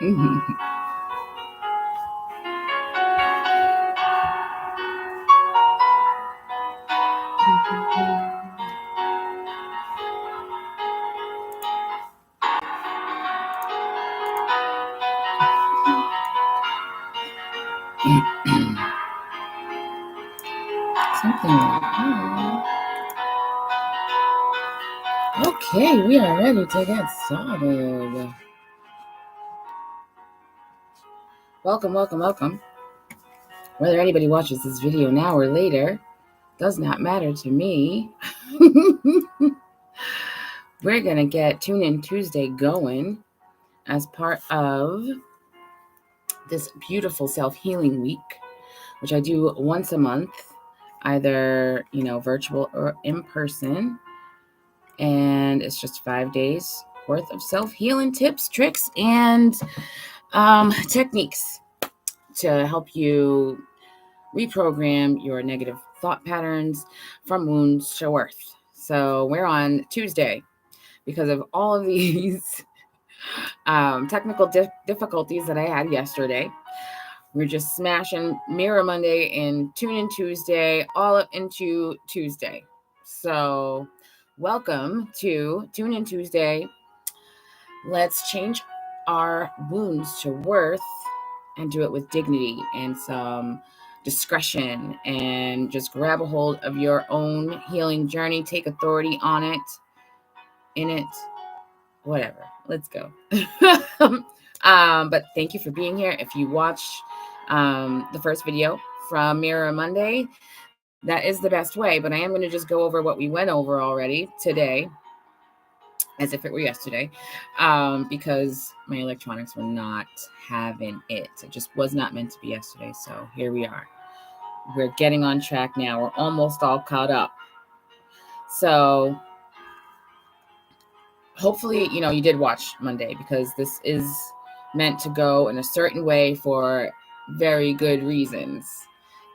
Something like that. Okay, we are ready to get started. Welcome, welcome, welcome. Whether anybody watches this video now or later does not matter to me. We're going to get Tune In Tuesday going as part of this beautiful self-healing week, which I do once a month, either, virtual or in person. And it's just 5 days worth of self-healing tips, tricks, and techniques to help you reprogram your negative thought patterns from wounds to worth. So we're on Tuesday because of all of these technical difficulties that I had yesterday. We're just smashing Mirror Monday and Tune In Tuesday all up into Tuesday. So welcome to Tune In Tuesday. Let's change our wounds to worth and do it with dignity and some discretion, and just grab a hold of your own healing journey. Take authority on it, in it, whatever. Let's go. But thank you for being here. If you watch the first video from Mirror Monday, that is the best way. But I am going to just go over what we went over already today, as if it were yesterday, because my electronics were not having it. It just was not meant to be yesterday. So here we are. We're getting on track now. We're almost all caught up. So hopefully, you did watch Monday, because this is meant to go in a certain way for very good reasons.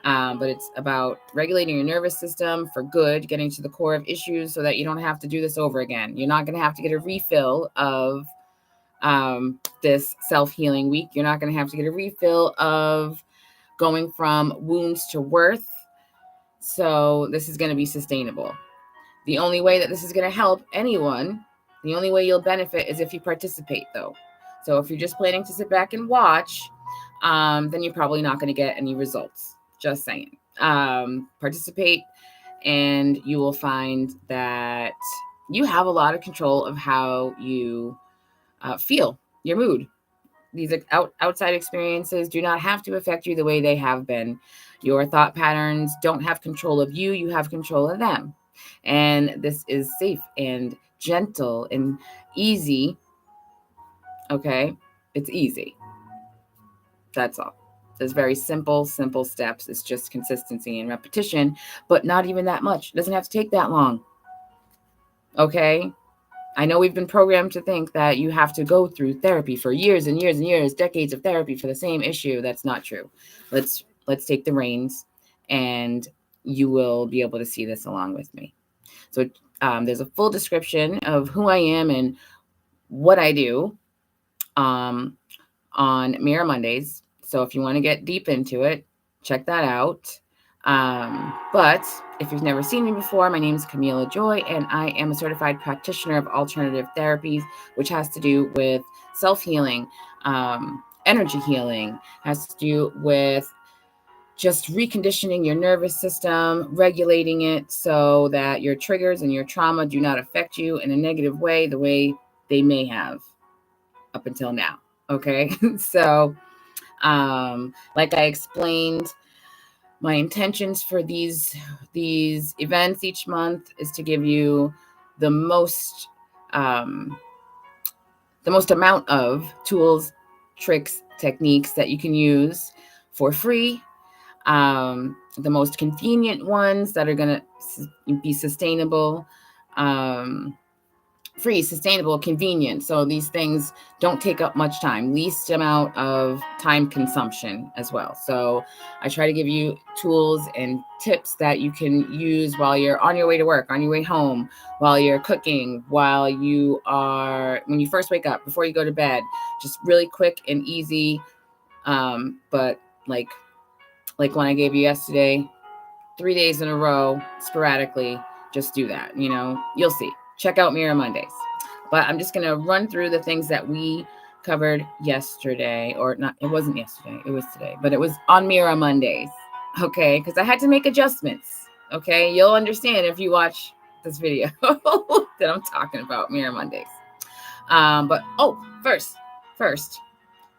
But it's about regulating your nervous system for good, getting to the core of issues so that you don't have to do this over again. You're not going to have to get a refill of this self-healing week. You're not going to have to get a refill of going from wounds to worth. So this is going to be sustainable. The only way that this is going to help anyone, the only way you'll benefit is if you participate, though. So if you're just planning to sit back and watch, then you're probably not going to get any results. Just saying. Participate, and you will find that you have a lot of control of how you feel, your mood. These outside experiences do not have to affect you the way they have been. Your thought patterns don't have control of you. You have control of them. And this is safe and gentle and easy. Okay? It's easy. That's all. It's very simple steps. It's just consistency and repetition, but not even that much. It doesn't have to take that long. Okay? I know we've been programmed to think that you have to go through therapy for years and years and years, decades of therapy for the same issue. That's not true. Let's take the reins, and you will be able to see this along with me. So there's a full description of who I am and what I do on Mirror Mondays. So if you want to get deep into it, check that out. But if you've never seen me before, my name is Camila Joy, and I am a certified practitioner of alternative therapies, which has to do with self-healing, energy healing, has to do with just reconditioning your nervous system, regulating it so that your triggers and your trauma do not affect you in a negative way, the way they may have up until now. Okay. So, like I explained, my intentions for these events each month is to give you the most amount of tools, tricks, techniques that you can use for free. The most convenient ones that are going to be sustainable, free, sustainable, convenient. So these things don't take up much time, least amount of time consumption as well. So I try to give you tools and tips that you can use while you're on your way to work, on your way home, while you're cooking, when you first wake up, before you go to bed, just really quick and easy. But like when I gave you yesterday, 3 days in a row, sporadically, just do that. You'll see. Check out Mirror Mondays. But I'm just going to run through the things that we covered yesterday, or not. It wasn't yesterday. It was today, but it was on Mirror Mondays. Okay. Because I had to make adjustments. Okay. You'll understand if you watch this video that I'm talking about Mirror Mondays. But first,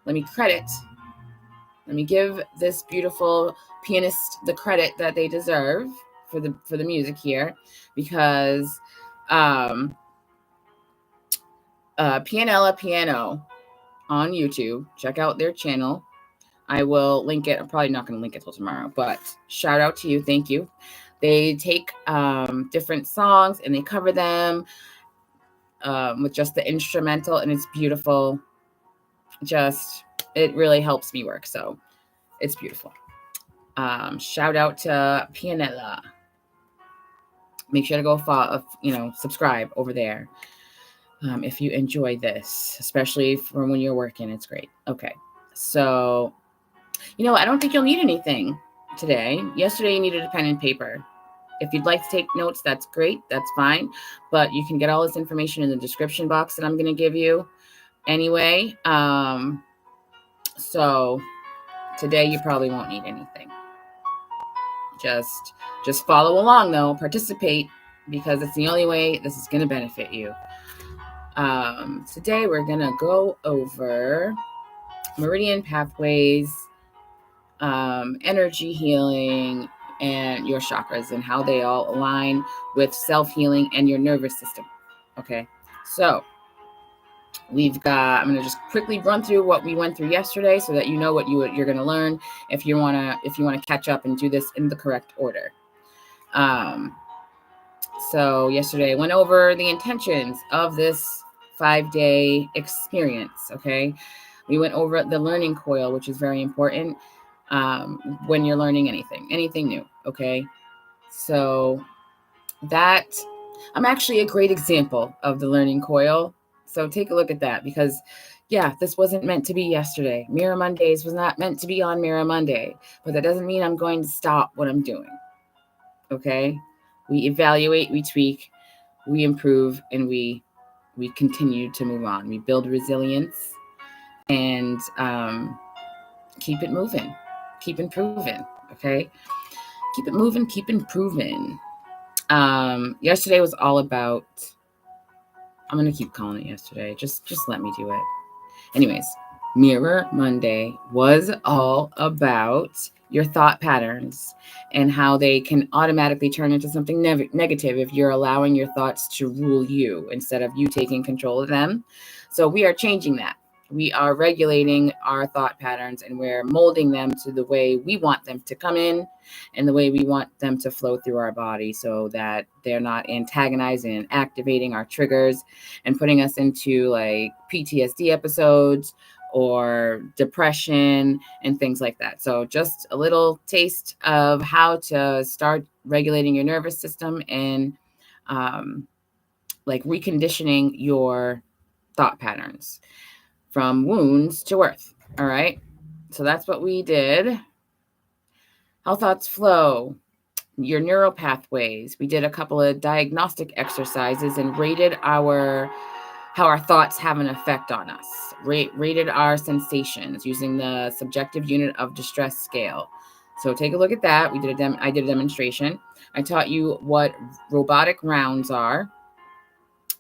let me give this beautiful pianist the credit that they deserve for the music here, because Pianella Piano on YouTube. Check out their channel. I will link it. I'm probably not going to link it till tomorrow, but shout out to you. Thank you. They take different songs and they cover them with just the instrumental, and it's beautiful. It really helps me work. So it's beautiful. Shout out to Pianella. Make sure to go follow, subscribe over there. If you enjoy this, especially for when you're working, it's great. Okay. So, I don't think you'll need anything today. Yesterday, you needed a pen and paper. If you'd like to take notes, that's great. That's fine. But you can get all this information in the description box that I'm going to give you anyway. So today you probably won't need anything. Just follow along though, participate, because it's the only way this is going to benefit you. Today we're going to go over meridian pathways, energy healing, and your chakras and how they all align with self-healing and your nervous system. Okay. So I'm going to just quickly run through what we went through yesterday so that you know what you're going to learn if you want to catch up and do this in the correct order. So yesterday I went over the intentions of this 5-day experience. Okay. We went over the learning coil, which is very important when you're learning anything new. Okay. So I'm actually a great example of the learning coil. So take a look at that, because this wasn't meant to be yesterday. Mirror Mondays was not meant to be on Mirror Monday, but that doesn't mean I'm going to stop what I'm doing. Okay. We evaluate, we tweak, we improve, and we continue to move on. We build resilience and keep it moving, keep improving. Okay. Keep it moving, keep improving. Yesterday was all about, I'm going to keep calling it yesterday. Just let me do it. Anyways, Mirror Monday was all about your thought patterns and how they can automatically turn into something negative if you're allowing your thoughts to rule you instead of you taking control of them. So we are changing that. We are regulating our thought patterns, and we're molding them to the way we want them to come in and the way we want them to flow through our body, so that they're not antagonizing and activating our triggers and putting us into like PTSD episodes or depression and things like that. So just a little taste of how to start regulating your nervous system and reconditioning your thought patterns from wounds to worth. All right. So that's what we did. How thoughts flow, your neural pathways. We did a couple of diagnostic exercises and rated how our thoughts have an effect on us. Rated our sensations using the subjective unit of distress scale. So take a look at that. I did a demonstration. I taught you what robotic rounds are.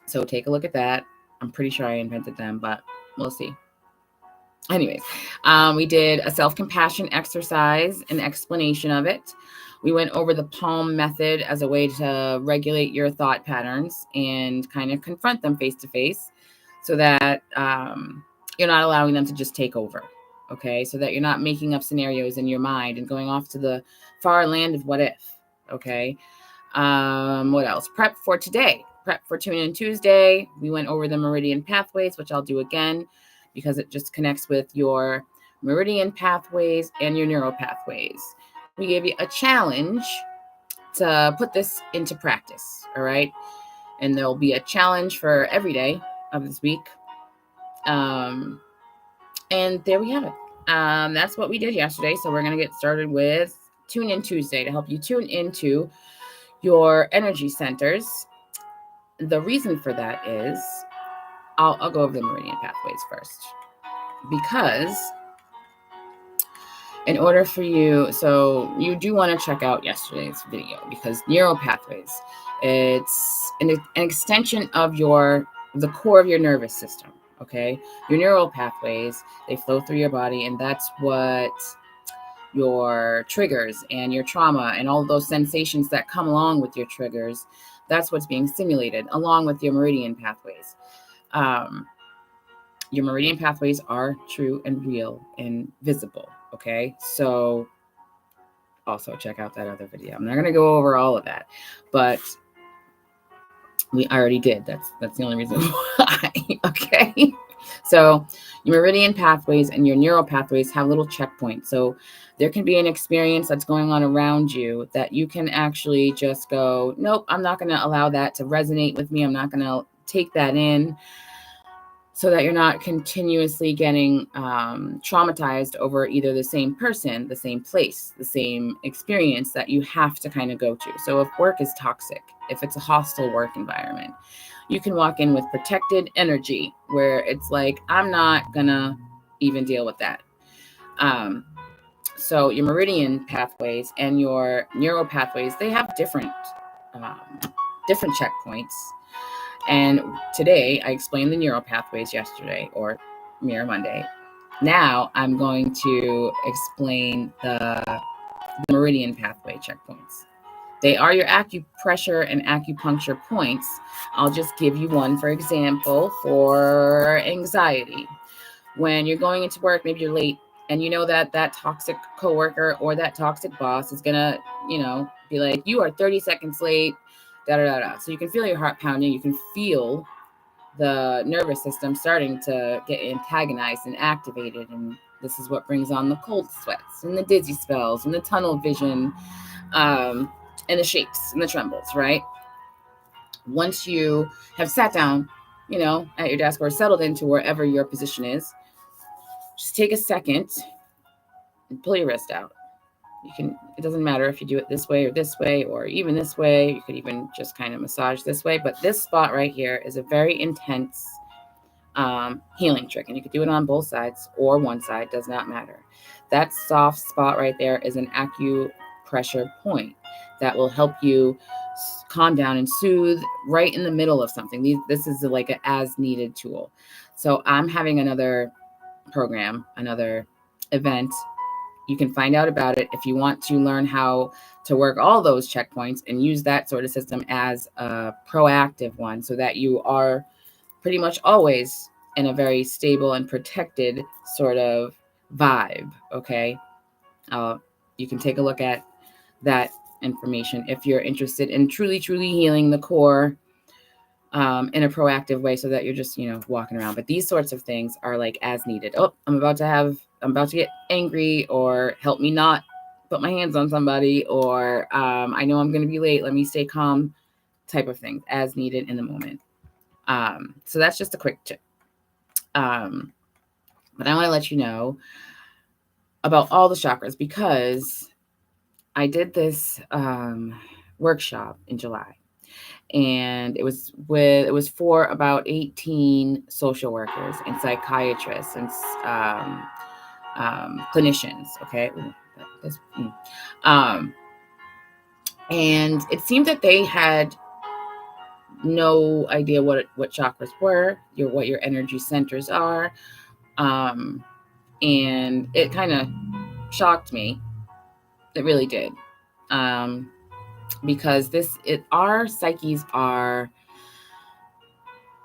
So take a look at that. I'm pretty sure I invented them, but we'll see. Anyways, we did a self-compassion exercise, an explanation of it. We went over the PALM method as a way to regulate your thought patterns and kind of confront them face to face, so that you're not allowing them to just take over. Okay, so that you're not making up scenarios in your mind and going off to the far land of what if. Okay, what else? Prep for today. prep for Tune In Tuesday, we went over the meridian pathways, which I'll do again because it just connects with your meridian pathways and your neural pathways. We gave you a challenge to put this into practice, all right? And there'll be a challenge for every day of this week. And there we have it. That's what we did yesterday. So we're going to get started with Tune In Tuesday to help you tune into your energy centers. The reason for that is, I'll go over the meridian pathways first, because in order for you, so you do want to check out yesterday's video, because neural pathways, it's an extension of the core of your nervous system. Okay, your neural pathways, they flow through your body, and that's what your triggers and your trauma and all of those sensations that come along with your triggers, that's what's being stimulated along with your meridian pathways. Your meridian pathways are true and real and visible. Okay, so also check out that other video. I'm not going to go over all of that, but we already did. That's the only reason why. Okay, so your meridian pathways and your neural pathways have little checkpoints. So there can be an experience that's going on around you that you can actually just go, nope, I'm not going to allow that to resonate with me. I'm not going to take that in, so that you're not continuously getting traumatized over either the same person, the same place, the same experience that you have to kind of go to. So if work is toxic, if it's a hostile work environment, you can walk in with protected energy where it's like, I'm not gonna even deal with that. So your meridian pathways and your neural pathways, they have different checkpoints. And today I explained the neural pathways yesterday, or Mirror Monday. Now I'm going to explain the meridian pathway checkpoints. They are your acupressure and acupuncture points. I'll just give you one, for example, for anxiety. When you're going into work, maybe you're late, and you know that toxic coworker or that toxic boss is gonna, be like, you are 30 seconds late, So you can feel your heart pounding. You can feel the nervous system starting to get antagonized and activated. And this is what brings on the cold sweats and the dizzy spells and the tunnel vision, and the shakes and the trembles, right? Once you have sat down, at your desk or settled into wherever your position is, just take a second and pull your wrist out. It doesn't matter if you do it this way or even this way. You could even just kind of massage this way. But this spot right here is a very intense healing trick. And you could do it on both sides or one side, does not matter. That soft spot right there is an acupressure point that will help you calm down and soothe right in the middle of something. This is like an as needed tool. So I'm having another program, another event. You can find out about it if you want to learn how to work all those checkpoints and use that sort of system as a proactive one, so that you are pretty much always in a very stable and protected sort of vibe. Okay. You can take a look at that information if you're interested in truly healing the core in a proactive way, so that you're just, walking around. But these sorts of things are like as needed. Oh, I'm about to get angry, or help me not put my hands on somebody, or I know I'm going to be late, let me stay calm, type of things, as needed in the moment. So that's just a quick tip. But I want to let you know about all the chakras, because I did this workshop in July. And it was for about 18 social workers and psychiatrists and clinicians. Okay. And it seemed that they had no idea what chakras were, what your energy centers are. And it kind of shocked me. It really did. Because our psyches are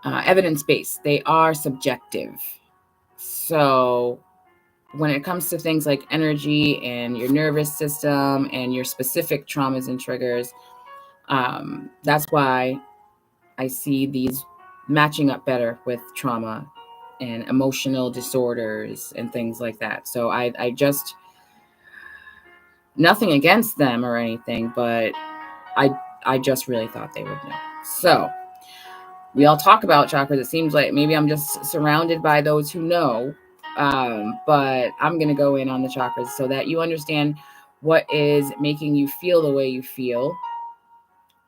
evidence-based. They are subjective. So when it comes to things like energy and your nervous system and your specific traumas and triggers, that's why I see these matching up better with trauma and emotional disorders and things like that. So I just, nothing against them or anything, but I just really thought they would know. So we all talk about chakras. It seems like maybe I'm just surrounded by those who know, but I'm going to go in on the chakras so that you understand what is making you feel the way you feel,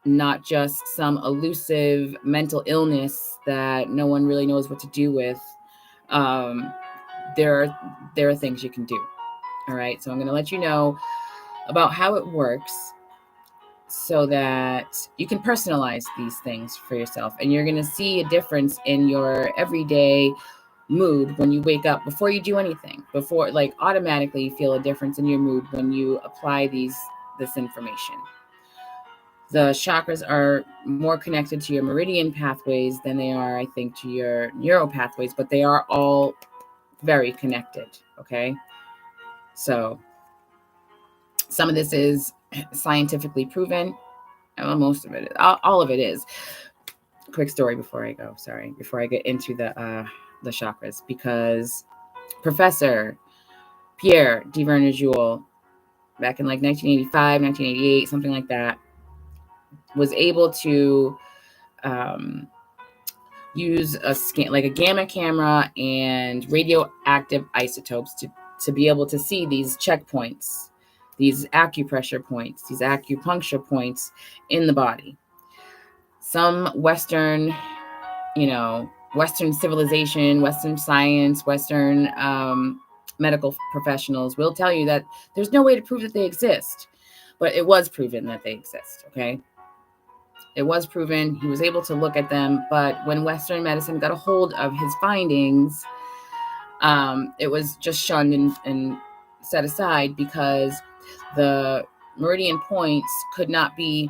not just some elusive mental illness that no one really knows what to do with. There are things you can do. All right. So I'm going to let you know about how it works so that you can personalize these things for yourself. And you're going to see a difference in your everyday mood when you wake up before you do anything, before, like, automatically you feel a difference in your mood when you apply this information. The chakras are more connected to your meridian pathways than they are, I think, to your neural pathways, but they are all very connected. Okay. So some of this is scientifically proven. Well, most of it, all of it is. Quick story before I get into the chakras, because Professor Pierre de Vernajoul, back in like 1985, 1988, something like that, was able to use a gamma camera and radioactive isotopes to be able to see these checkpoints, these acupressure points, these acupuncture points in the body. Some Western civilization, Western science, Western medical professionals will tell you that there's no way to prove that they exist, but it was proven that they exist. Okay. It was proven. He was able to look at them, but when Western medicine got a hold of his findings, it was just shunned and set aside because the meridian points could not be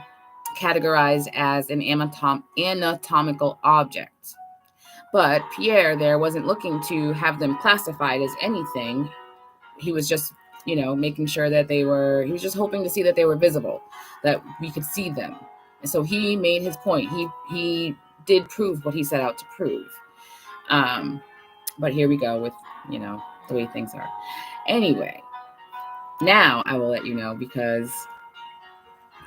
categorized as an anatomical object. But Pierre there wasn't looking to have them classified as anything. He was just, making sure that he was just hoping to see that they were visible, that we could see them. And so he made his point. He did prove what he set out to prove. But here we go with, the way things are. Anyway, now I will let you know, because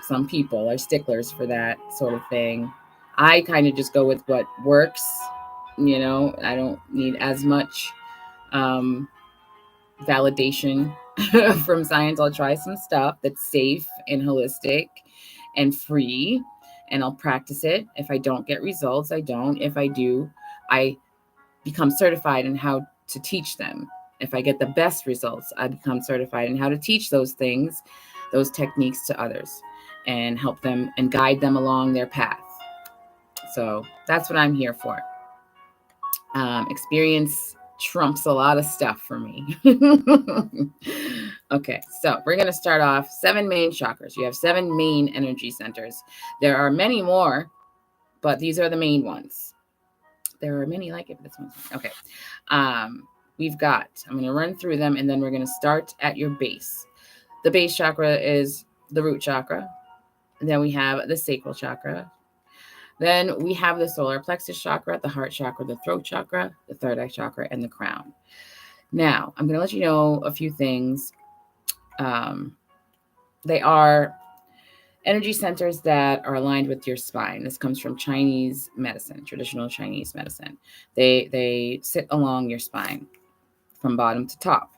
some people are sticklers for that sort of thing. I kind of just go with what works. I don't need as much validation from science. I'll try some stuff that's safe and holistic and free, and I'll practice it. If I don't get results, I don't. If I do, I become certified in how to teach them. If I get the best results, I become certified in how to teach those things, those techniques to others, and help them and guide them along their path. So that's what I'm here for. Experience trumps a lot of stuff for me. Okay, so we're going to start off 7 main chakras. You have 7 main energy centers. There are many more, but these are the main ones. There are many like it, but this one's okay. I'm going to run through them, and then we're going to start at your base. The base chakra is the root chakra. And then we have the sacral chakra. Then we have the solar plexus chakra, the heart chakra, the throat chakra, the third eye chakra, and the crown. Now, I'm going to let you know a few things. They are energy centers that are aligned with your spine. This comes from Chinese medicine, traditional Chinese medicine. They sit along your spine from bottom to top.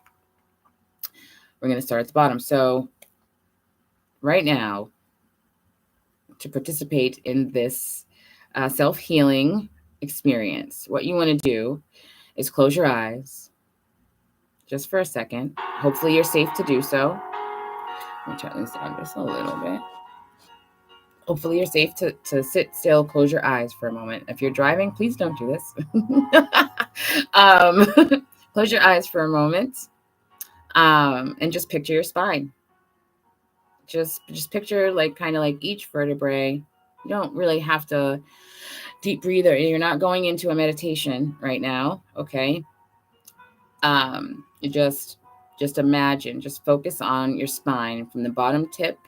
We're going to start at the bottom. So right now, to participate in this self-healing experience, what you want to do is close your eyes just for a second. Hopefully you're safe to do so. Let me turn this down just a little bit. Hopefully you're safe to sit still, close your eyes for a moment. If you're driving, please don't do this. Close your eyes for a moment, and just picture your spine. Just picture kind of like each vertebrae. You don't really have to deep breathe, or you're not going into a meditation right now, okay? You just imagine, just focus on your spine from the bottom tip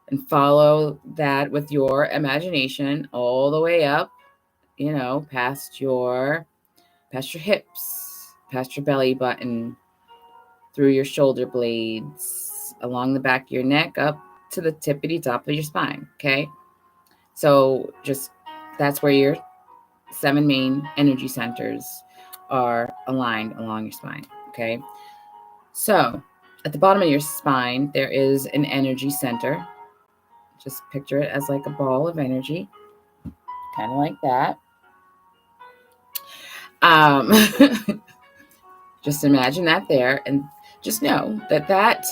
And follow that with your imagination all the way up, past your hips, past your belly button, through your shoulder blades, along the back of your neck, up to the tippity top of your spine. Okay. So that's where your 7 main energy centers are aligned along your spine. Okay. So at the bottom of your spine, there is an energy center. Just picture it as like a ball of energy, kind of like that. Just imagine that there, and just know that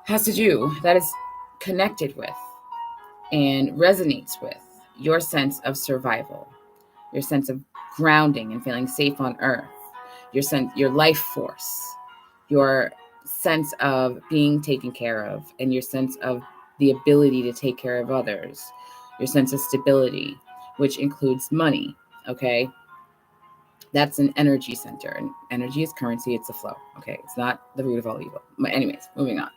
is connected with and resonates with your sense of survival, your sense of grounding and feeling safe on earth, your life force, your sense of being taken care of, and your sense of the ability to take care of others, your sense of stability, which includes money. Okay. That's an energy center, and energy is currency. It's a flow. Okay. It's not the root of all evil. But anyways, moving on.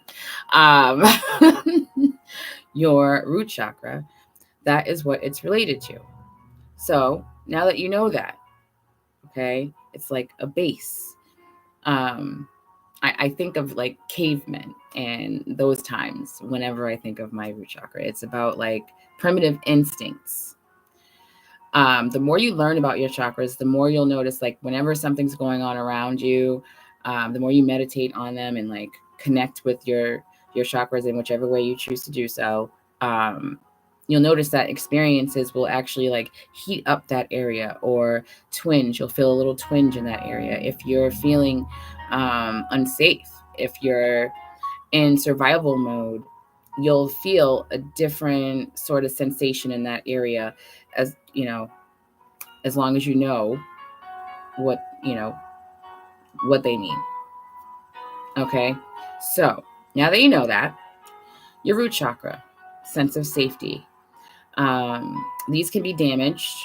Your root chakra, that is what it's related to. So now that you know that, okay, it's like a base. I think of like cavemen and those times whenever I think of my root chakra. It's about like primitive instincts. The more you learn about your chakras, the more you'll notice, like, whenever something's going on around you, the more you meditate on them and like connect with your chakras in whichever way you choose to do so. You'll notice that experiences will actually like heat up that area, or twinge. You'll feel a little twinge in that area. If you're feeling unsafe, if you're in survival mode, you'll feel a different sort of sensation in that area, as long as you know what they mean. Okay, so now that you know that, your root chakra, sense of safety, these can be damaged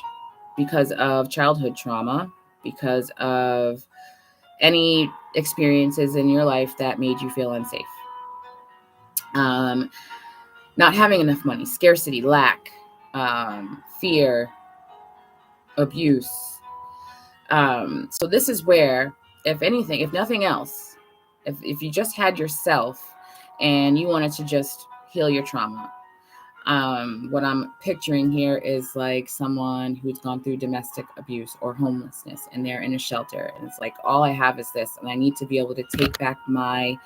because of childhood trauma, because of any experiences in your life that made you feel unsafe. Not having enough money, scarcity, lack, fear, abuse. So this is where, if nothing else, if you just had yourself and you wanted to just heal your trauma, what I'm picturing here is like someone who's gone through domestic abuse or homelessness, and they're in a shelter, and it's like, all I have is this, and I need to be able to take back my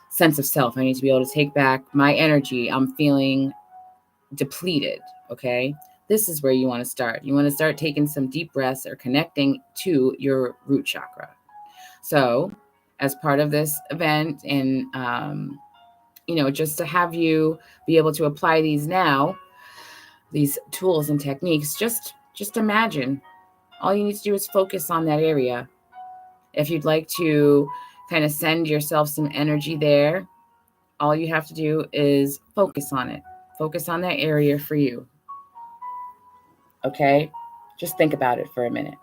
sense of self. I need to be able to take back my energy. I'm feeling depleted. Okay. This is where you want to start. You want to start taking some deep breaths or connecting to your root chakra. So as part of this event, and just to have you be able to apply these tools and techniques, just imagine. All you need to do is focus on that area. If you'd like to kind of send yourself some energy there, all you have to do is focus on it. Focus on that area for you. Okay? Just think about it for a minute.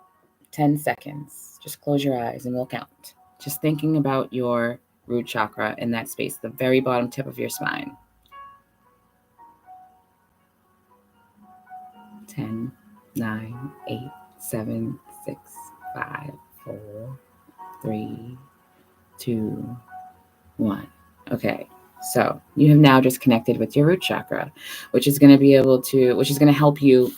10 seconds. Just close your eyes and we'll count. Just thinking about your root chakra in that space, the very bottom tip of your spine. 10, 9, 8, 7, 6, 5, 4, 3, 2, 1. Okay. So you have now just connected with your root chakra, which is going to help you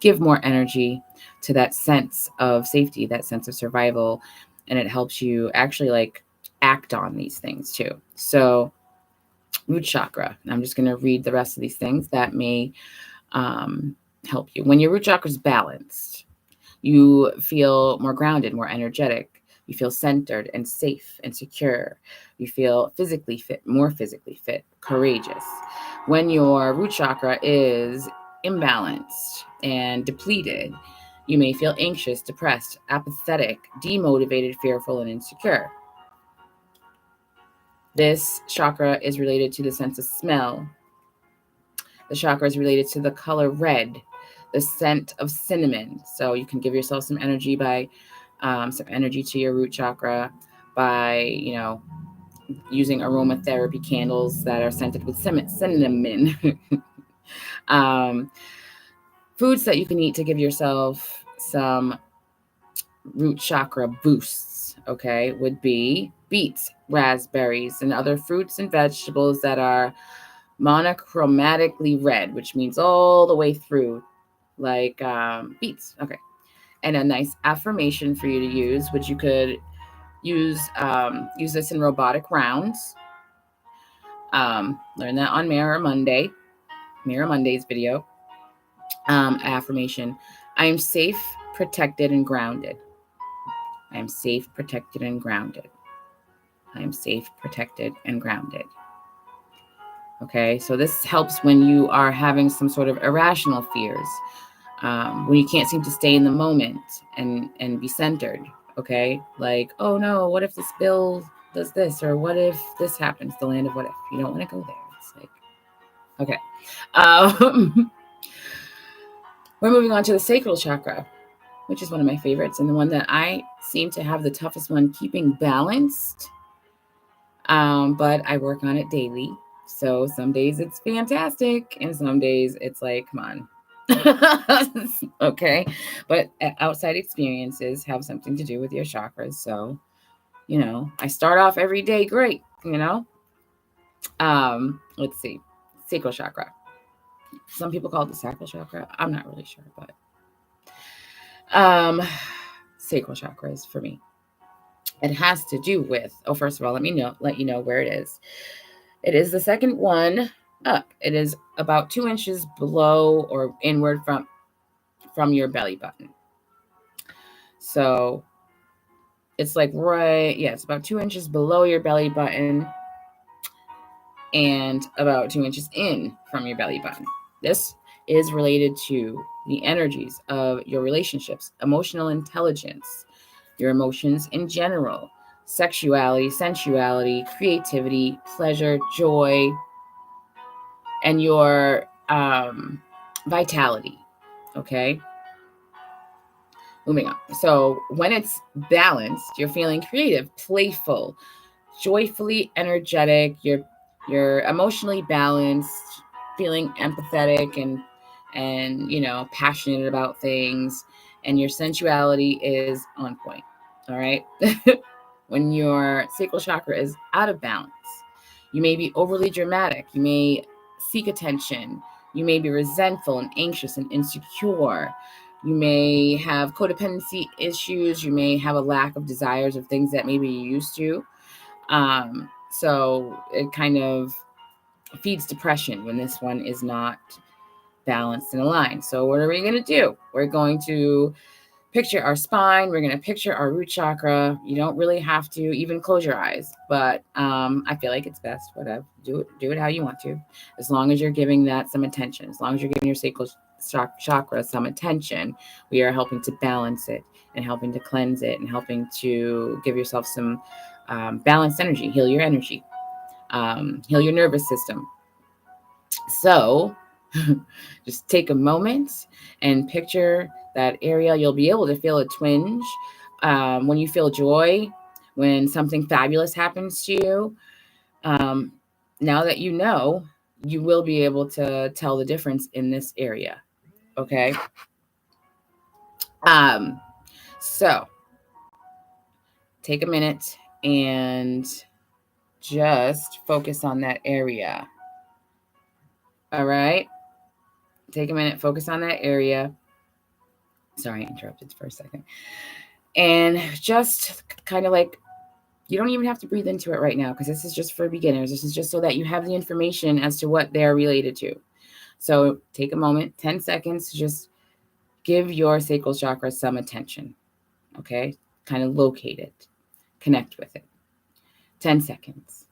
give more energy to that sense of safety, that sense of survival. And it helps you actually like act on these things too. So root chakra, I'm just going to read the rest of these things that may help you. When your root chakra is balanced, you feel more grounded, more energetic. You feel centered and safe and secure. You feel more physically fit, courageous. When your root chakra is imbalanced and depleted, you may feel anxious, depressed, apathetic, demotivated, fearful, and insecure. This chakra is related to the sense of smell. The chakra is related to the color red, the scent of cinnamon. So you can give yourself some energy to your root chakra by, using aromatherapy candles that are scented with cinnamon. Foods that you can eat to give yourself some root chakra boosts, okay, would be beets, raspberries, and other fruits and vegetables that are monochromatically red, which means all the way through, like beets. Okay. And a nice affirmation for you to use, which you could use this in robotic rounds. Learn that on Mirror Monday's video. Affirmation: I am safe, protected, and grounded. I am safe, protected, and grounded. I am safe, protected, and grounded. Okay, so this helps when you are having some sort of irrational fears, when you can't seem to stay in the moment and be centered. Okay, like, oh no, what if this bill does this, or what if this happens? The land of what if. You don't want to go there. It's like, okay. We're moving on to the sacral chakra, which is one of my favorites and the one that I seem to have the toughest one keeping balanced. But I work on it daily. So some days it's fantastic and some days it's like, come on. Okay. But outside experiences have something to do with your chakras. So, I start off every day great, Let's see. Sacral chakra. Some people call it the sacral chakra. I'm not really sure, but sacral chakra is for me. It has to do with, first of all, let you know where it is. It is the second one up. It is about 2 inches below or inward from your belly button. So it's like it's about 2 inches below your belly button and about 2 inches in from your belly button. This is related to the energies of your relationships, emotional intelligence, your emotions in general, sexuality, sensuality, creativity, pleasure, joy, and your vitality. Okay. Moving on. So when it's balanced, you're feeling creative, playful, joyfully energetic. You're emotionally balanced, feeling empathetic and passionate about things, and your sensuality is on point. All right. When your sacral chakra is out of balance, you may be overly dramatic. You may seek attention. You may be resentful and anxious and insecure. You may have codependency issues. You may have a lack of desires of things that maybe you used to. So it kind of feeds depression when this one is not balanced and aligned. So what are we going to do? We're going to picture our spine. We're going to picture our root chakra. You don't really have to even close your eyes, but I feel like it's best. Whatever, do it how you want to, as long as you're giving that some attention. As long as you're giving your sacral chakra some attention, we are helping to balance it and helping to cleanse it and helping to give yourself some balanced energy, heal your energy, heal your nervous system. So just take a moment and picture that area. You'll be able to feel a twinge when you feel joy, when something fabulous happens to you. Now that you know, you will be able to tell the difference in this area. Okay. So take a minute and just focus on that area. All right. Take a minute, focus on that area. Sorry, I interrupted for a second. And just kind of like, you don't even have to breathe into it right now because this is just for beginners. This is just so that you have the information as to what they're related to. So take a moment, 10 seconds to just give your sacral chakra some attention. Okay? Kind of locate it. Connect with it. 10 seconds.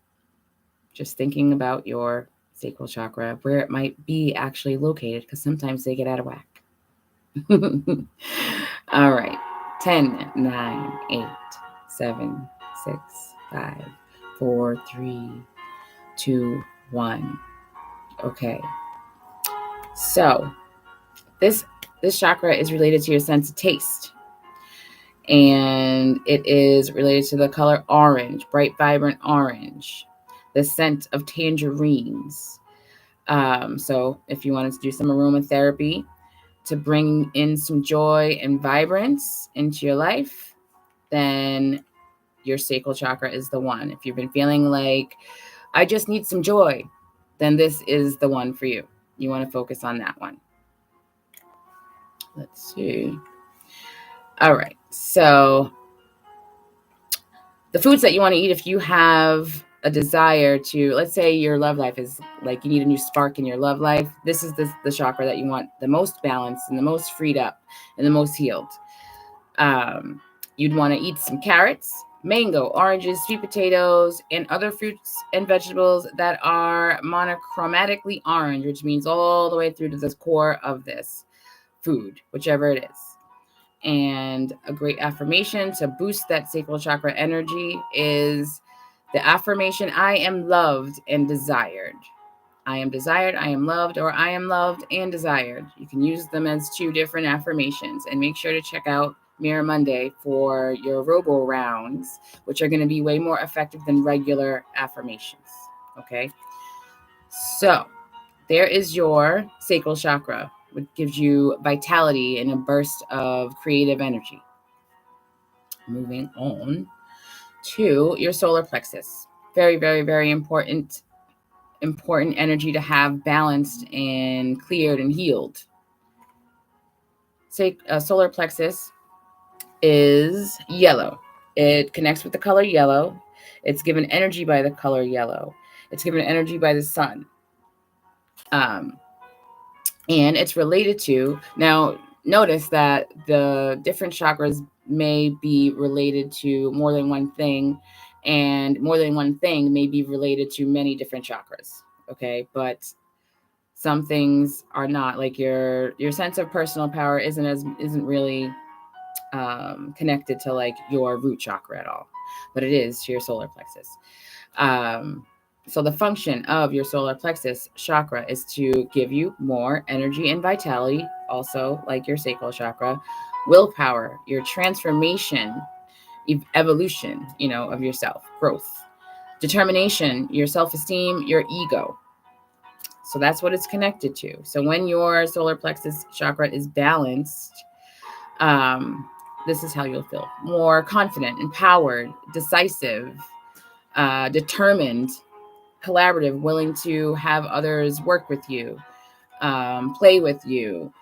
Just thinking about your sacral chakra, where it might be actually located, because sometimes they get out of whack. All right. 10, 9, 8, 7, 6, 5, 4, 3, 2, 1. Okay. So this chakra is related to your sense of taste. and it is related to the color orange, bright, vibrant orange, the scent of tangerines. So if you wanted to do some aromatherapy to bring in some joy and vibrance into your life, then your sacral chakra is the one. If you've been feeling like, I just need some joy, then this is the one for you. You want to focus on that one. Let's see. All right. So the foods that you want to eat if you have a desire to, let's say your love life is like you need a new spark in your love life. This is the chakra that you want the most balanced and the most freed up and the most healed. You'd want to eat some carrots, mango, oranges, sweet potatoes, and other fruits and vegetables that are monochromatically orange, which means all the way through to the core of this food, whichever it is. And a great affirmation to boost that sacral chakra energy is the affirmation, I am loved and desired. I am desired, I am loved, or I am loved and desired. You can use them as 2 different affirmations, and make sure to check out Mirror Monday for your robo rounds, which are going to be way more effective than regular affirmations. Okay. So there is your sacral chakra, which gives you vitality and a burst of creative energy. Moving on to your solar plexus. Very, very, very important energy to have balanced and cleared and healed. Solar plexus is yellow. It connects with the color yellow. It's given energy by the color yellow. It's given energy by the sun. And it's related to, now notice that the different chakras may be related to more than one thing, and more than one thing may be related to many different chakras. Okay. But some things are not, like your sense of personal power isn't really connected to like your root chakra at all, but it is to your solar plexus. So the function of your solar plexus chakra is to give you more energy and vitality, also like your sacral chakra, willpower, your transformation, evolution, of yourself, growth, determination, your self-esteem, your ego. So that's what it's connected to. So when your solar plexus chakra is balanced, this is how you'll feel: more confident, empowered, decisive, determined, collaborative, willing to have others work with you, play with you.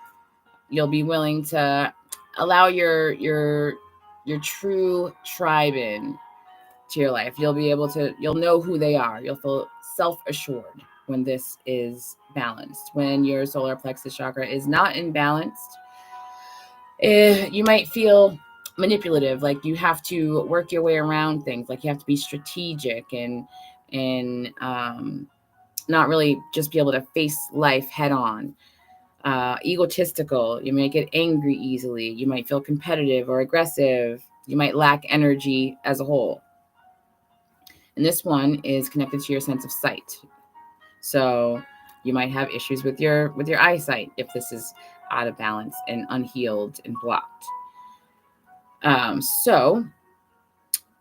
You'll be willing to allow your true tribe in to your life. You'll know who they are. You'll feel self-assured when this is balanced. When your solar plexus chakra is not imbalanced, you might feel manipulative, like you have to work your way around things, like you have to be strategic and not really just be able to face life head on. Egotistical, you might get angry easily, you might feel competitive or aggressive, you might lack energy as a whole. And this one is connected to your sense of sight. So you might have issues with your eyesight if this is out of balance and unhealed and blocked. So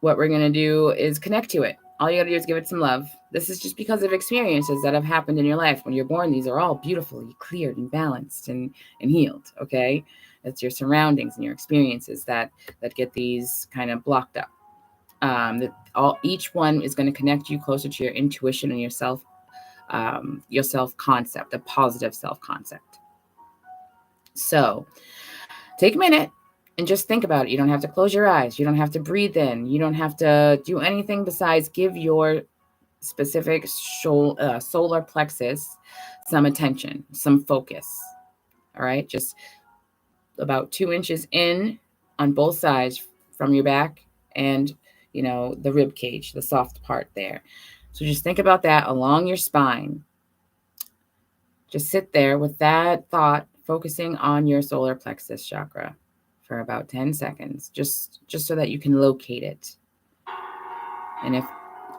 what we're going to do is connect to it. All you got to do is give it some love. This is just because of experiences that have happened in your life. When you're born, these are all beautifully cleared and balanced and healed. Okay. It's your surroundings and your experiences that get these kind of blocked up. Each one is going to connect you closer to your intuition and your self-concept, a positive self-concept. So take a minute and just think about it. You don't have to close your eyes. You don't have to breathe in. You don't have to do anything besides give your specific solar plexus some attention, some focus. All right. Just about 2 inches in on both sides from your back and, the rib cage, the soft part there. So just think about that along your spine. Just sit there with that thought, focusing on your solar plexus chakra for about 10 seconds, just so that you can locate it. And if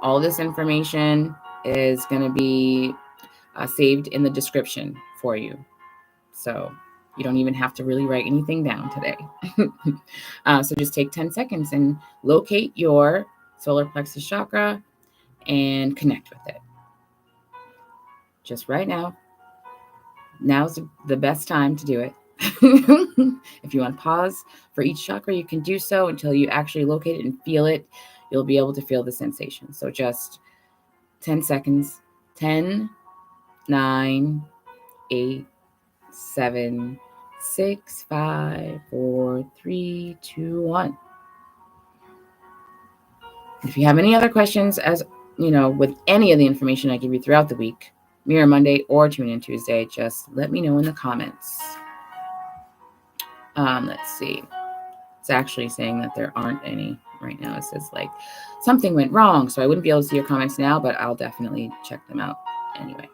all this information is going to be saved in the description for you, so You don't even have to really write anything down today. So just take 10 seconds and locate your solar plexus chakra and connect with it. Just right now. Now's the best time to do it. If you want to pause for each chakra, you can do so until you actually locate it and feel it. You'll be able to feel the sensation. So just 10 seconds. 10, 9, 8, 7, 6, 5, 4, 3, 2, 1. If you have any other questions, as you know, with any of the information I give you throughout the week, Mirror Monday or Tune In Tuesday, just let me know in the comments. Let's see. It's actually saying that there aren't any right now. It says like something went wrong, so I wouldn't be able to see your comments now, but I'll definitely check them out anyway.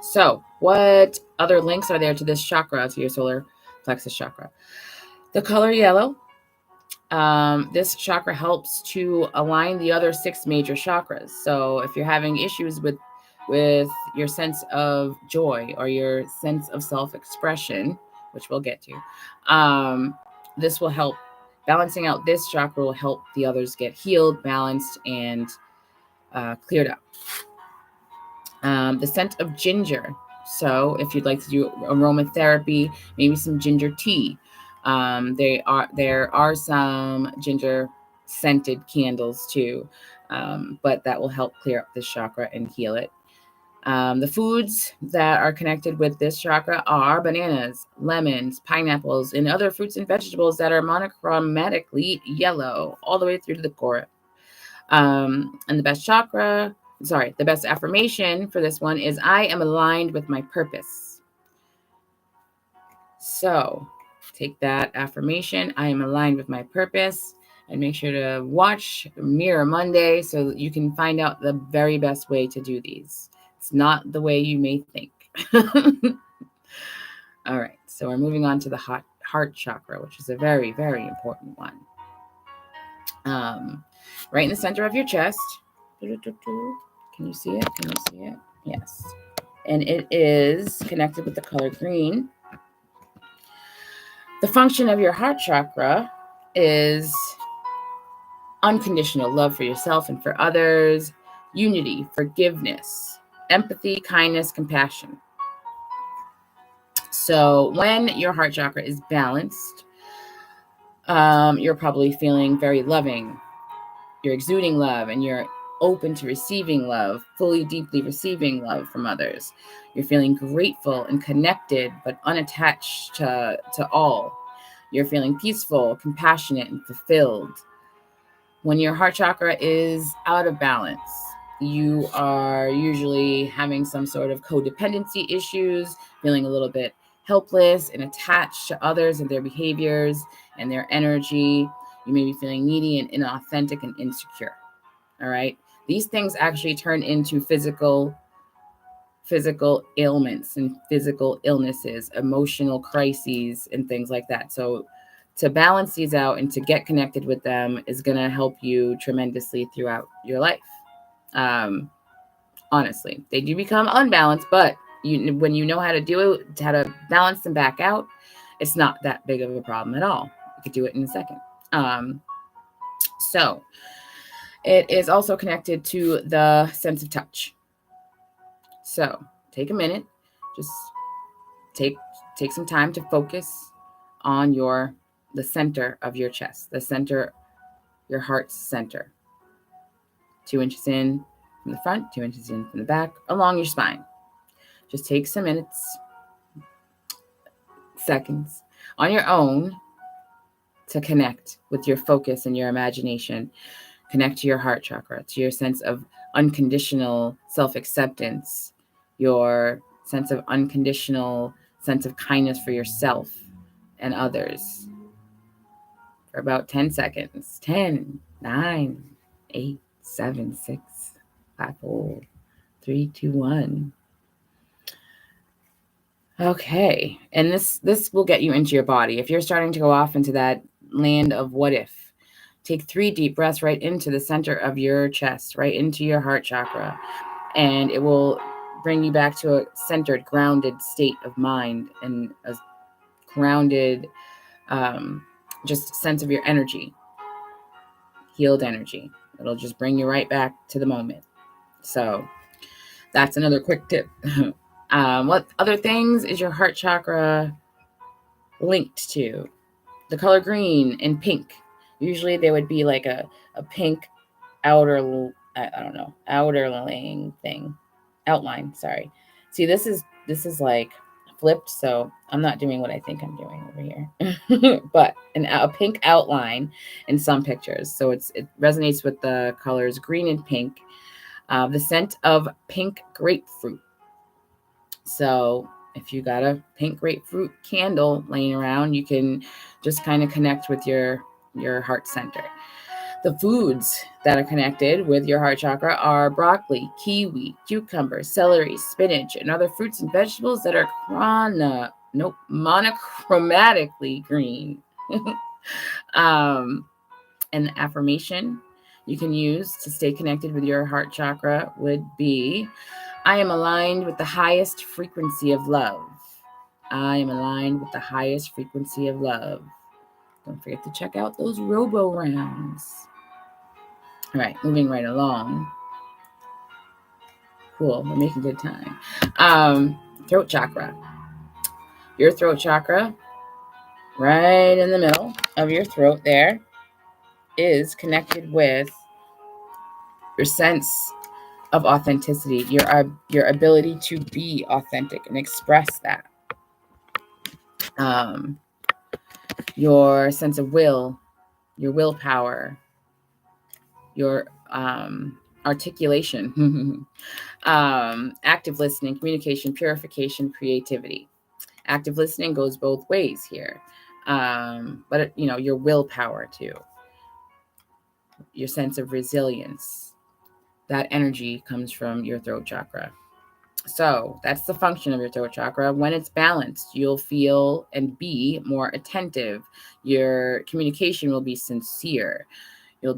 So what other links are there to this chakra, to your solar plexus chakra? The color yellow. This chakra helps to align the other 6 major chakras. So if you're having issues with your sense of joy or your sense of self-expression, which we'll get to, this will help. Balancing out this chakra will help the others get healed, balanced, and cleared up. The scent of ginger. So if you'd like to do aromatherapy, maybe some ginger tea. There are some ginger scented candles too, but that will help clear up this chakra and heal it. The foods that are connected with this chakra are bananas, lemons, pineapples, and other fruits and vegetables that are monochromatically yellow all the way through to the core. And the best affirmation for this one is, I am aligned with my purpose. So take that affirmation, I am aligned with my purpose, and make sure to watch Mirror Monday so that you can find out the very best way to do these. It's not the way you may think. All right, so we're moving on to the heart chakra, which is a very, very important one. Right in the center of your chest. Can you see it? Can you see it? Yes. And it is connected with the color green. The function of your heart chakra is unconditional love for yourself and for others, unity, forgiveness, empathy, kindness, compassion. So when your heart chakra is balanced, you're probably feeling very loving. You're exuding love, and you're open to receiving love, fully, deeply receiving love from others. You're feeling grateful and connected, but unattached to all. You're feeling peaceful, compassionate, and fulfilled. When your heart chakra is out of balance, you are usually having some sort of codependency issues, feeling a little bit helpless and attached to others and their behaviors and their energy. You may be feeling needy and inauthentic and insecure. All right. These things actually turn into physical ailments and physical illnesses, emotional crises, and things like that. So to balance these out and to get connected with them is going to help you tremendously throughout your life. Honestly, they do become unbalanced, but when you know how to do it, how to balance them back out, it's not that big of a problem at all. You could do it in a second. So it is also connected to the sense of touch. So take a minute, just take some time to focus on the center of your chest, the center, your heart's center. 2 inches in from the front, 2 inches in from the back, along your spine. Just take some minutes, seconds on your own to connect with your focus and your imagination. Connect to your heart chakra, to your sense of unconditional self-acceptance, your sense of unconditional sense of kindness for yourself and others. For about 10 seconds. 10, 9, 8, 7, 6, 5, 4, 3, 2, 1. Okay. And this will get you into your body. If you're starting to go off into that land of what if, take 3 deep breaths right into the center of your chest, right into your heart chakra. And it will bring you back to a centered, grounded state of mind and a grounded just sense of your energy, healed energy. It'll just bring you right back to the moment. So that's another quick tip. What other things is your heart chakra linked to? The color green and pink. Usually they would be like a pink outer, outerling thing. Outline, sorry. See, this is like flipped, so I'm not doing what I think I'm doing over here. But a pink outline in some pictures. So it resonates with the colors green and pink. The scent of pink grapefruit. So if you got a pink grapefruit candle laying around, you can just kind of connect with your heart center. The foods that are connected with your heart chakra are broccoli, kiwi, cucumber, celery, spinach, and other fruits and vegetables that are monochromatically green. An affirmation you can use to stay connected with your heart chakra would be, I am aligned with the highest frequency of love. I am aligned with the highest frequency of love. Don't forget to check out those robo rounds. All right, moving right along. Cool, we're making good time. Throat chakra. Your throat chakra, right in the middle of your throat there, is connected with your sense of authenticity, your ability to be authentic and express that. Your sense of will, your willpower, your articulation, active listening, communication, purification, creativity. Active listening goes both ways here, but your willpower too, your sense of resilience. That energy comes from your throat chakra. So that's the function of your throat chakra. When it's balanced, you'll feel and be more attentive. Your communication will be sincere. You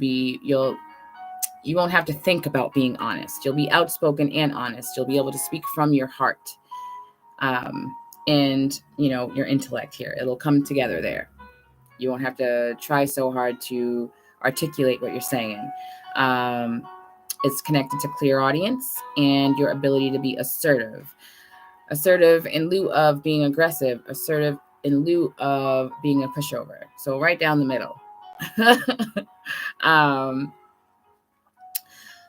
won't have to think about being honest. You'll be outspoken and honest. You'll be able to speak from your heart. And your intellect here. It'll come together there. You won't have to try so hard to articulate what you're saying. It's connected to clear audience and your ability to be assertive. Assertive in lieu of being aggressive. Assertive in lieu of being a pushover. So right down the middle.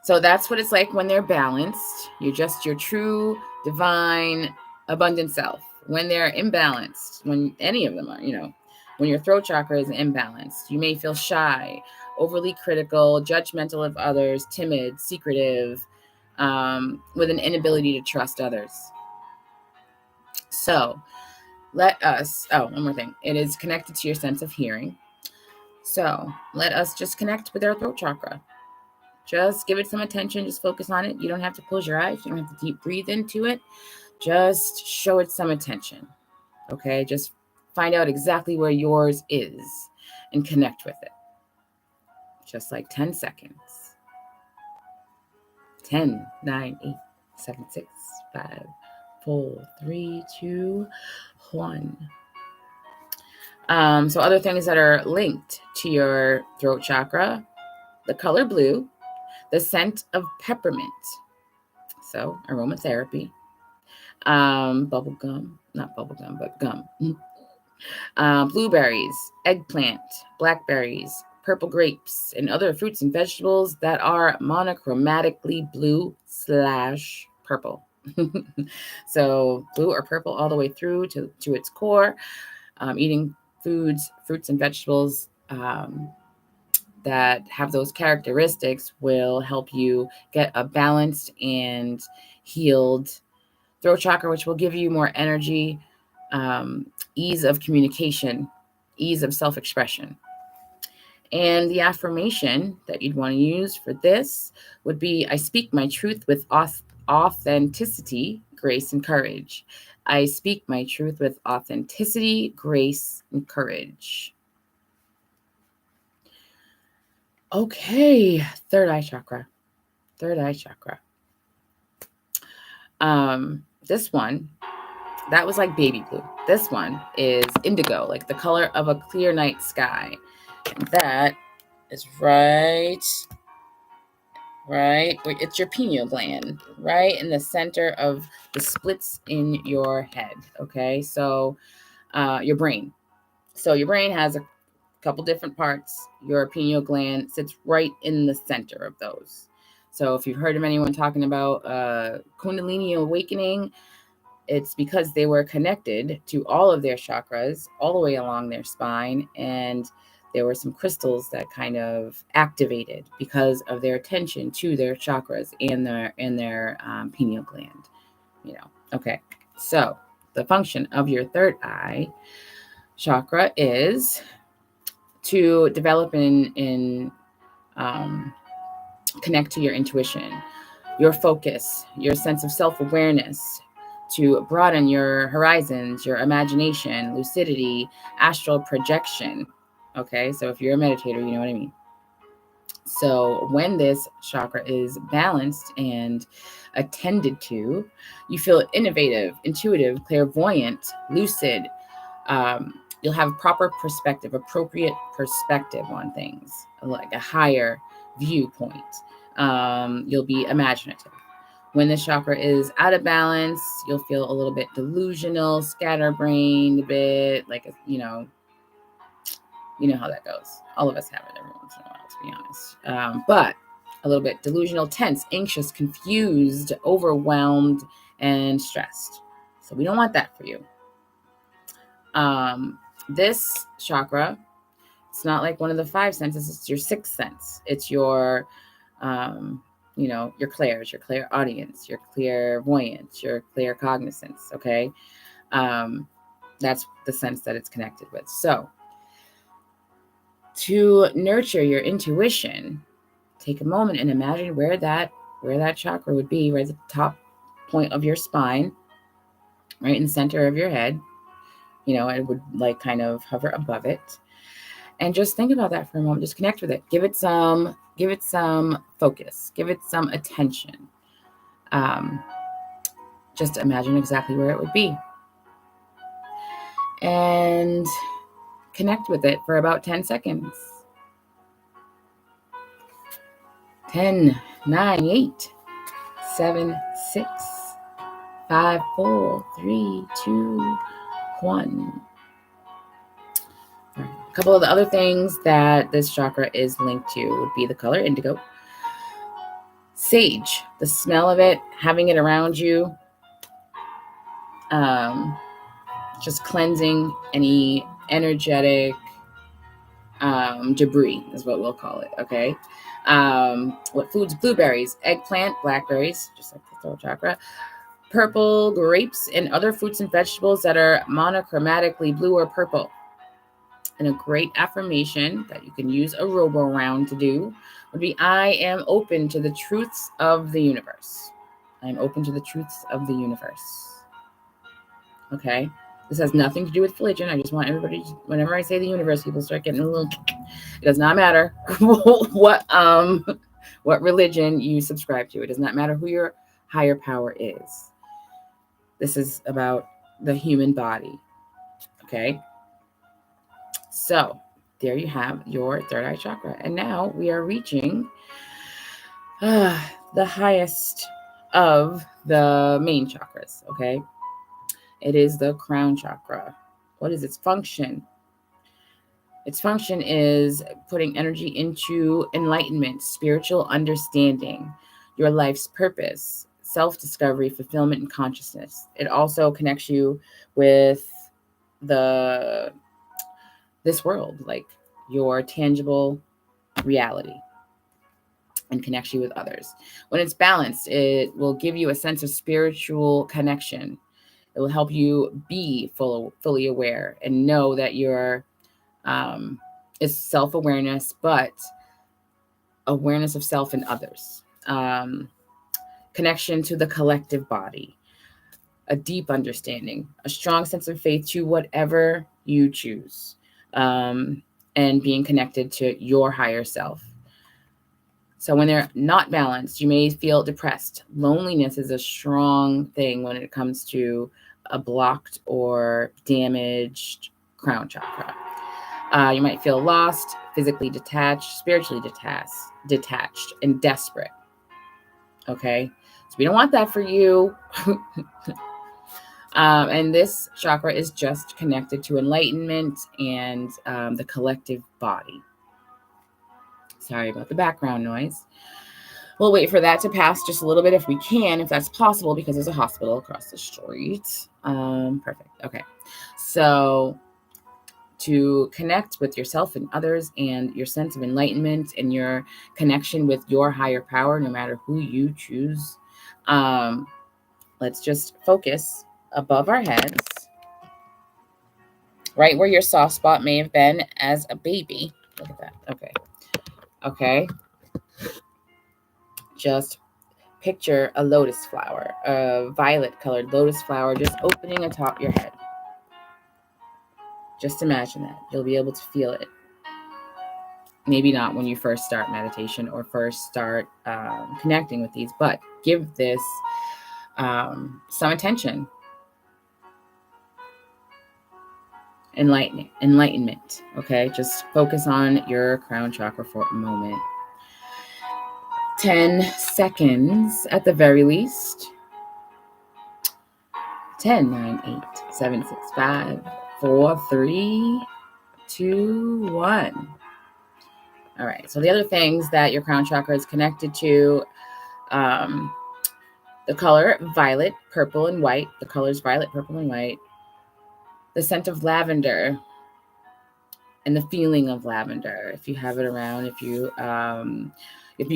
So that's what it's like when they're balanced. You're just your true, divine, abundant self. When they're imbalanced, when any of them are, when your throat chakra is imbalanced, you may feel shy, overly critical, judgmental of others, timid, secretive, with an inability to trust others. So one more thing. It is connected to your sense of hearing. So let us just connect with our throat chakra. Just give it some attention. Just focus on it. You don't have to close your eyes. You don't have to deep breathe into it. Just show it some attention. Okay? Just find out exactly where yours is and connect with it. Just like 10 seconds. 10, 9, 8, 7, 6, 5, 4, 3, 2, 1. So other things that are linked to your throat chakra, the color blue, the scent of peppermint. So aromatherapy. Bubble gum, not bubble gum, but gum. Blueberries, eggplant, blackberries, purple grapes, and other fruits and vegetables that are monochromatically blue/purple. So blue or purple all the way through to its core. Eating foods, fruits and vegetables that have those characteristics will help you get a balanced and healed throat chakra, which will give you more energy, ease of communication, ease of self-expression. And the affirmation that you'd want to use for this would be, I speak my truth with authenticity, grace, and courage. I speak my truth with authenticity, grace, and courage. Okay, third eye chakra. This one, that was like baby blue. This one is indigo, like the color of a clear night sky. And that is right. It's your pineal gland, right in the center of the splits in your head. Okay, so your brain. So your brain has a couple different parts. Your pineal gland sits right in the center of those. So if you've heard of anyone talking about Kundalini awakening, it's because they were connected to all of their chakras all the way along their spine, and there were some crystals that kind of activated because of their attention to their chakras and their pineal gland. Okay. So the function of your third eye chakra is to develop and connect to your intuition, your focus, your sense of self-awareness, to broaden your horizons, your imagination, lucidity, astral projection. Okay, so if you're a meditator, you know what I mean. So when this chakra is balanced and attended to, you feel innovative, intuitive, clairvoyant, lucid. You'll have proper perspective, appropriate perspective on things, like a higher viewpoint. You'll be imaginative. When this chakra is out of balance, you'll feel a little bit delusional, scatterbrained, a bit like, you know how that goes. All of us have it every once in a while, to be honest. But a little bit delusional, tense, anxious, confused, overwhelmed, and stressed. So we don't want that for you. This chakra, it's not like one of the five senses. It's your sixth sense. It's your, your clairs, your clairaudience, your clairvoyance, your claircognizance. Okay. That's the sense that it's connected with. So to nurture your intuition, take a moment and imagine where that chakra would be, right at the top point of your spine, right in the center of your head. It would like kind of hover above it. And just think about that for a moment. Just connect with it. Give it some focus. Give it some attention. Just imagine exactly where it would be. And connect with it for about 10 seconds. 10, 9, 8, 7, 6, 5, 4, 3, 2, 1. A couple of the other things that this chakra is linked to would be the color indigo. Sage, the smell of it, having it around you, just cleansing any energetic debris is what we'll call it. Okay. What foods? Blueberries, eggplant, blackberries, just like the throat chakra, purple grapes, and other fruits and vegetables that are monochromatically blue or purple. And a great affirmation that you can use a robo round to do would be, I am open to the truths of the universe. I am open to the truths of the universe. Okay. This has nothing to do with religion. I just want everybody, whenever I say the universe, people start getting a little, it does not matter what religion you subscribe to. It does not matter who your higher power is. This is about the human body. Okay. So there you have your third eye chakra. And now we are reaching the highest of the main chakras. Okay. It is the crown chakra. What is its function? Its function is putting energy into enlightenment, spiritual understanding, your life's purpose, self-discovery, fulfillment, and consciousness. It also connects you with this world, like your tangible reality, and connects you with others. When it's balanced, it will give you a sense of spiritual connection. It will help you be fully aware and know that you're it's self-awareness, but awareness of self and others. Connection to the collective body, a deep understanding, a strong sense of faith to whatever you choose, and being connected to your higher self. So when they're not balanced, you may feel depressed. Loneliness is a strong thing when it comes to a blocked or damaged crown chakra. You might feel lost, physically detached, spiritually detached, and desperate. Okay, so we don't want that for you. And this chakra is just connected to enlightenment and the collective body. Sorry about the background noise. We'll wait for that to pass just a little bit if we can, if that's possible, because there's a hospital across the street. Perfect. Okay. So to connect with yourself and others and your sense of enlightenment and your connection with your higher power, no matter who you choose, let's just focus above our heads, right where your soft spot may have been as a baby. Look at that. Okay. Okay. Just picture a lotus flower, a violet colored lotus flower just opening atop your head. Just imagine that. You'll be able to feel it. Maybe not when you first start meditation or first start connecting with these, but give this some attention. Enlightenment. Okay, just focus on your crown chakra for a moment. 10 seconds at the very least. 10, 9, 8, 7, 6, 5, 4, 3, 2, 1. All right. So the other things that your crown chakra is connected to, the color violet, purple, and white. The colors violet, purple, and white. The scent of lavender and the feeling of lavender. If you have it around, if you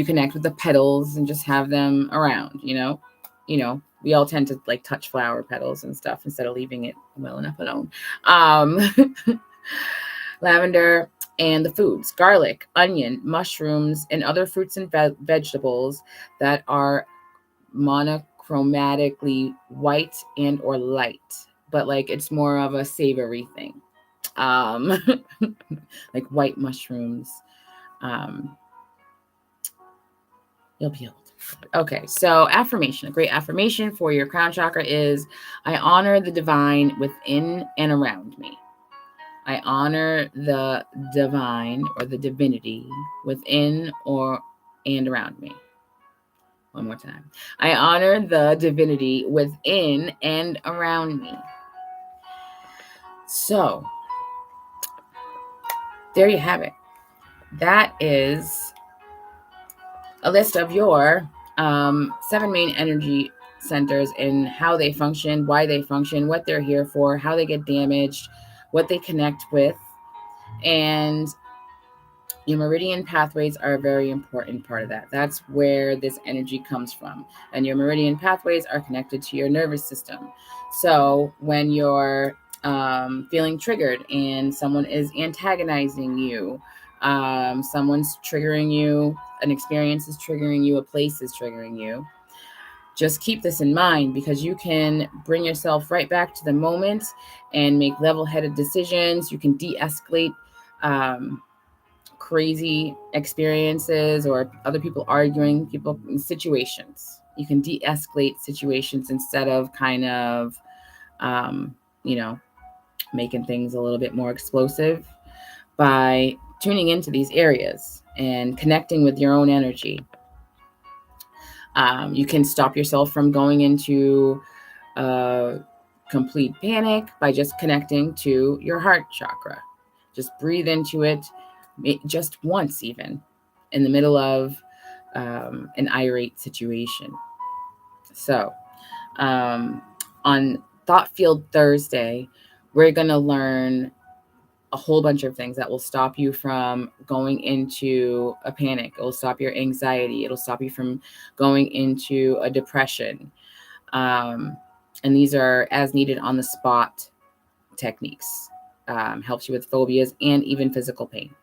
connect with the petals and just have them around, you know, we all tend to like touch flower petals and stuff instead of leaving it well enough alone. Lavender and the foods, garlic, onion, mushrooms, and other fruits and vegetables that are monochromatically white and or light, but like it's more of a savory thing. Like white mushrooms. You'll be able to. Okay, so affirmation. A great affirmation for your crown chakra is, I honor the divine within and around me. I honor the divine or the divinity within and around me. One more time. I honor the divinity within and around me. So, there you have it. That is a list of your 7 main energy centers and how they function, why they function, what they're here for, how they get damaged, what they connect with. And your meridian pathways are a very important part of that. That's where this energy comes from. And your meridian pathways are connected to your nervous system. So when you're feeling triggered and someone is antagonizing you, someone's triggering you, an experience is triggering you, a place is triggering you, just keep this in mind, because you can bring yourself right back to the moment and make level-headed decisions. You can de-escalate crazy experiences or other people arguing, people in situations. You can de-escalate situations instead of kind of, making things a little bit more explosive by tuning into these areas and connecting with your own energy. You can stop yourself from going into complete panic by just connecting to your heart chakra. Just breathe into it just once, even in the middle of an irate situation. So on Thought Field Thursday, we're going to learn a whole bunch of things that will stop you from going into a panic. It will stop your anxiety. It'll stop you from going into a depression. And these are as needed on the spot techniques. Helps you with phobias and even physical pain.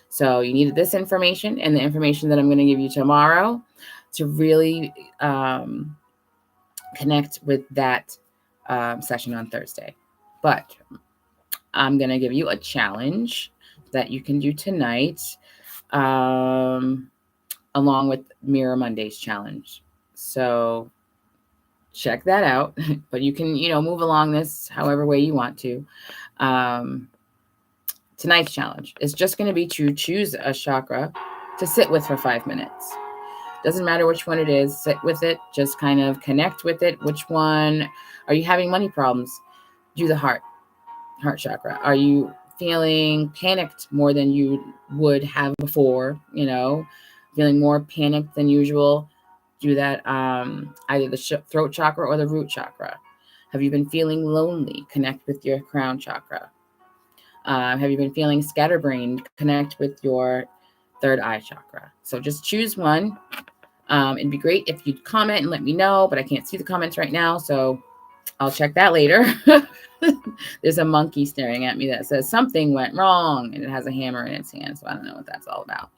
So you needed this information and the information that I'm going to give you tomorrow to really connect with that session on Thursday. But I'm going to give you a challenge that you can do tonight. along with Mirror Mondays challenge. So check that out. But you can, move along this however way you want to. Tonight's challenge is just going to be to choose a chakra to sit with for 5 minutes. Doesn't matter which one it is, sit with it, just kind of connect with it. Which one? Are you having money problems? Do the heart chakra. Are you feeling panicked more than you would have before? Feeling more panicked than usual? Do that, either the throat chakra or the root chakra. Have you been feeling lonely? Connect with your crown chakra. Have you been feeling scatterbrained? Connect with your third eye chakra. So just choose one. It'd be great if you'd comment and let me know, but I can't see the comments right now, so I'll check that later. There's a monkey staring at me that says something went wrong, and it has a hammer in its hand, so I don't know what that's all about.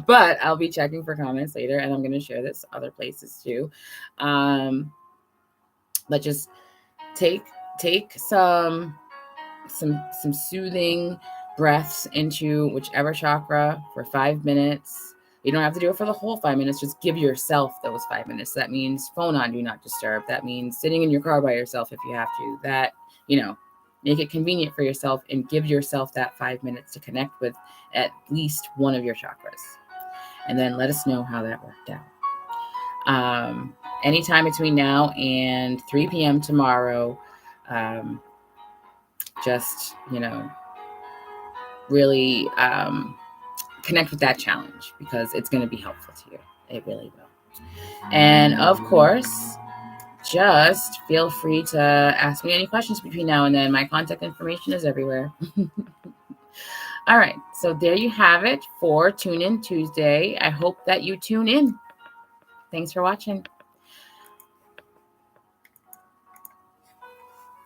But I'll be checking for comments later, and I'm going to share this other places too. But just take some soothing breaths into whichever chakra for 5 minutes. You don't have to do it for the whole 5 minutes. Just give yourself those 5 minutes. That means phone on, do not disturb. That means sitting in your car by yourself if you have to. That, make it convenient for yourself and give yourself that 5 minutes to connect with at least one of your chakras. And then let us know how that worked out. Anytime between now and 3 p.m. tomorrow, just, really connect with that challenge because it's going to be helpful to you. It really will. And of course, just feel free to ask me any questions between now and then. My contact information is everywhere. All right. So there you have it for Tune In Tuesday. I hope that you tune in. Thanks for watching.